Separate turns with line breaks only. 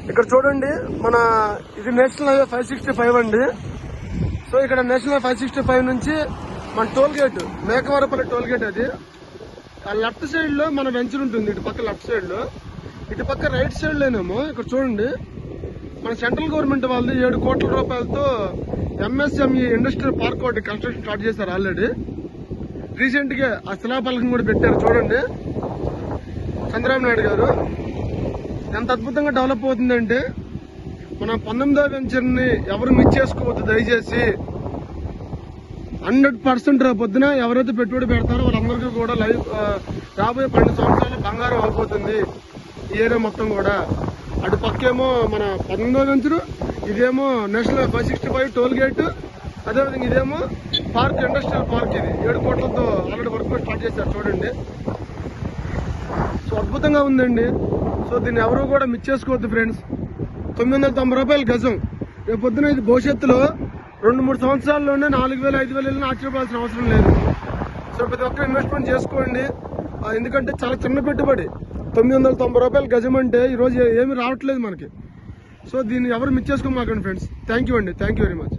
ఇక్కడ చూడండి, మన ఇది నేషనల్ హైవే 565 అండి. సో ఇక్కడ నేషనల్ 565 నుంచి మన టోల్ గేట్ మేకవరపల్లి టోల్ గేట్ అది. ఆ లెఫ్ట్ సైడ్ లో మన వెంచర్ ఉంటుంది. ఇటు పక్క లెఫ్ట్ సైడ్ లో, ఇటు పక్క రైట్ సైడ్ లోనేమో ఇక్కడ చూడండి, మన సెంట్రల్ గవర్నమెంట్ వాళ్ళు 7 కోట్ల రూపాయలతో ఎంఎస్ఎంఈ ఇండస్ట్రియల్ పార్క్ ఒకటి కన్స్ట్రక్షన్ స్టార్ట్ చేశారు ఆల్రెడీ. రీసెంట్ గా ఆ శిలాఫలకం కూడా పెట్టారు చూడండి చంద్రబాబు నాయుడు గారు. ఎంత అద్భుతంగా డెవలప్ అవుతుందంటే, మన 19వ వెంచర్ ని ఎవరు మిస్ చేసుకోవద్దు దయచేసి. 100% రేపొద్దున ఎవరైతే పెట్టుబడి పెడతారో వాళ్ళందరికీ కూడా రాబోయే 12 సంవత్సరాలు బంగారం అయిపోతుంది ఈ ఏరియా మొత్తం కూడా. అటు పక్కేమో మన 19వ వెంచరు, ఇదేమో నేషనల్ 565 టోల్ గేట్, అదేవిధంగా ఇదేమో పార్క్ ఇండస్ట్రియల్ పార్క్. ఇది 7 కోట్లతో ఆల్రెడీ వర్క్ స్టార్ట్ చేశారు చూడండి. సో అద్భుతంగా ఉందండి. సో దీన్ని ఎవరు కూడా మిస్ చేసుకోవద్దు ఫ్రెండ్స్. 990 రూపాయలు గజం. రేపు పొద్దున ఇది భవిష్యత్తులో 2-3 సంవత్సరాల్లోనే 4,000 5,000 వెళ్ళినా ఆశ్చర్యపోవాల్సిన అవసరం లేదు. సో ప్రతి ఒక్కరు ఇన్వెస్ట్మెంట్ చేసుకోండి. ఎందుకంటే చాలా చిన్న పెట్టుబడి. 990 రూపాయలు గజం అంటే ఈరోజు ఏమి రావట్లేదు మనకి. సో దీన్ని ఎవరు మిస్ చేసుకోమాకండి ఫ్రెండ్స్. థ్యాంక్ యూ అండి, థ్యాంక్ యూ వెరీ మచ్.